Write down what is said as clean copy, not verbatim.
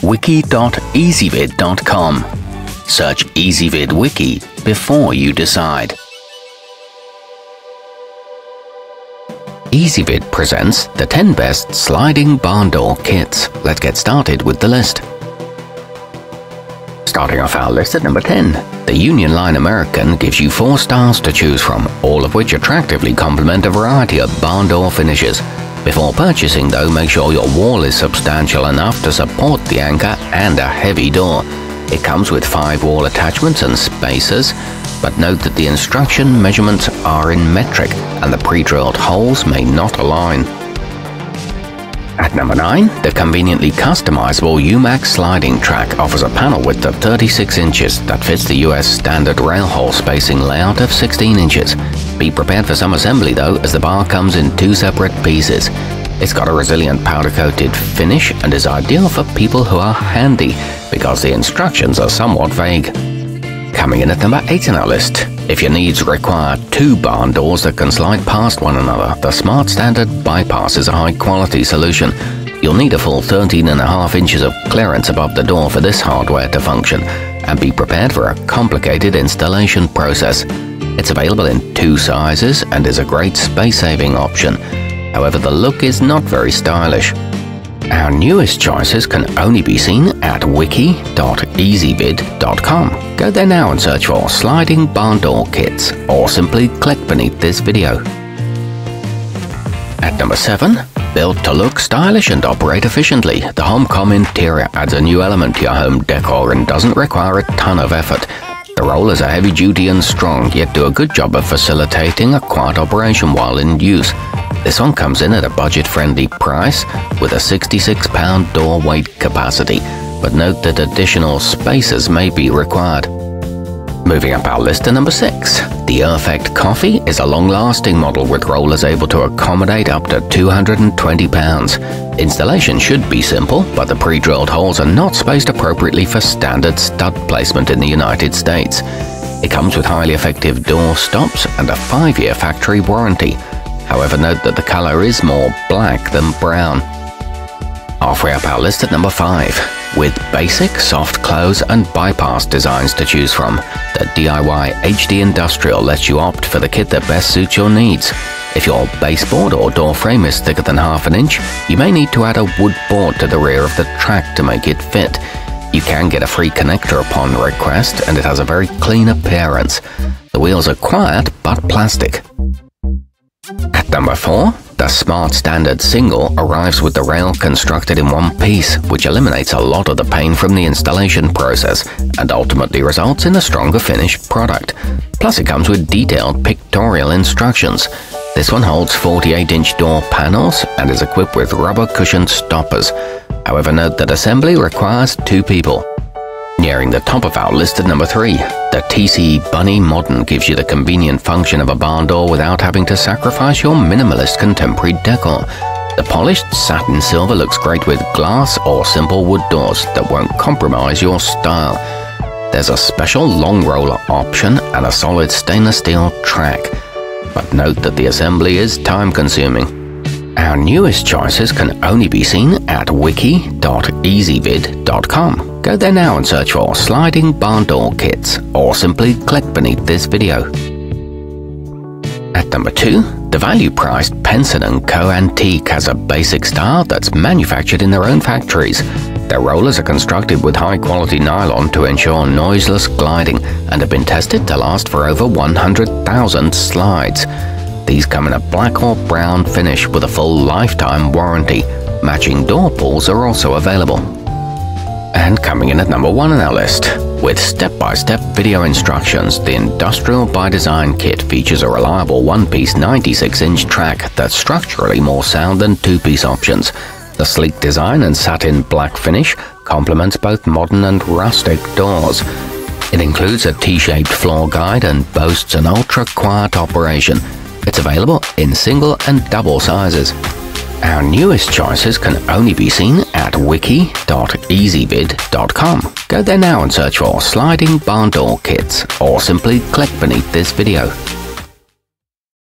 wiki.ezvid.com. Search Ezvid Wiki before you decide. Ezvid presents the 10 best sliding barn door kits. Let's get started with the list. Starting off our list at number 10, the Unionline American gives you 4 styles to choose from, all of which attractively complement a variety of barn door finishes. Before purchasing though, make sure your wall is substantial enough to support the anchor and a heavy door. It comes with 5 wall attachments and spacers, but note that the instruction measurements are in metric and the pre-drilled holes may not align. At number 9, the conveniently customizable UMAX sliding track offers a panel width of 36 inches that fits the US standard rail hole spacing layout of 16 inches. Be prepared for some assembly though, as the bar comes in 2 separate pieces. It's got a resilient powder-coated finish and is ideal for people who are handy because the instructions are somewhat vague. Coming in at number 8 on our list, if your needs require 2 barn doors that can slide past one another, the Smart Standard Bypass is a high-quality solution. You'll need a full 13.5 inches of clearance above the door for this hardware to function, and be prepared for a complicated installation process. It's available in 2 sizes and is a great space-saving option. However, the look is not very stylish. Our newest choices can only be seen at wiki.ezvid.com. Go there now and search for sliding barn door kits, or simply click beneath this video. At number 7, built to look stylish and operate efficiently, the homcom interior adds a new element to your home decor and doesn't require a ton of effort. The rollers are heavy-duty and strong, yet do a good job of facilitating a quiet operation while in use. This one comes in at a budget-friendly price with a 66-pound door weight capacity, but note that additional spacers may be required. Moving up our list to number 6, the erfect Coffee is a long-lasting model with rollers able to accommodate up to 220 pounds. Installation should be simple, but the pre-drilled holes are not spaced appropriately for standard stud placement in the United States. It comes with highly effective door stops and a 5-year factory warranty. However, note that the color is more black than brown. Halfway up our list at number 5, with basic, soft close and bypass designs to choose from, the diyhd Industrial lets you opt for the kit that best suits your needs. If your baseboard or door frame is thicker than ½ an inch, you may need to add a wood board to the rear of the track to make it fit. You can get a free connector upon request, and it has a very clean appearance. The wheels are quiet but plastic. At number 4, the Smart Standard Single arrives with the rail constructed in one piece, which eliminates a lot of the pain from the installation process and ultimately results in a stronger finished product. Plus it comes with detailed pictorial instructions. This one holds 48-inch door panels and is equipped with rubber cushioned stoppers. However, note that assembly requires 2 people. Nearing the top of our list at number 3, the tcbunny Modern gives you the convenient function of a barn door without having to sacrifice your minimalist contemporary decor. The polished satin silver looks great with glass or simple wood doors that won't compromise your style. There's a special long roller option and a solid stainless steel track, but note that the assembly is time-consuming. Our newest choices can only be seen at wiki.ezvid.com. Go there now and search for sliding barn door kits, or simply click beneath this video. At number 2, the value-priced Penson & Co. Antique has a basic style that's manufactured in their own factories. Their rollers are constructed with high-quality nylon to ensure noiseless gliding and have been tested to last for over 100,000 slides. These come in a black or brown finish with a full lifetime warranty. Matching door pulls are also available. And coming in at number 1 on our list, with step-by-step video instructions, the Industrial by Design kit features a reliable 1-piece 96-inch track that's structurally more sound than 2-piece options. The sleek design and satin black finish complements both modern and rustic doors. It includes a T-shaped floor guide and boasts an ultra-quiet operation. It's available in single and double sizes. Our newest choices can only be seen at wiki.ezvid.com. Go there now and search for sliding barn door kits, or simply click beneath this video.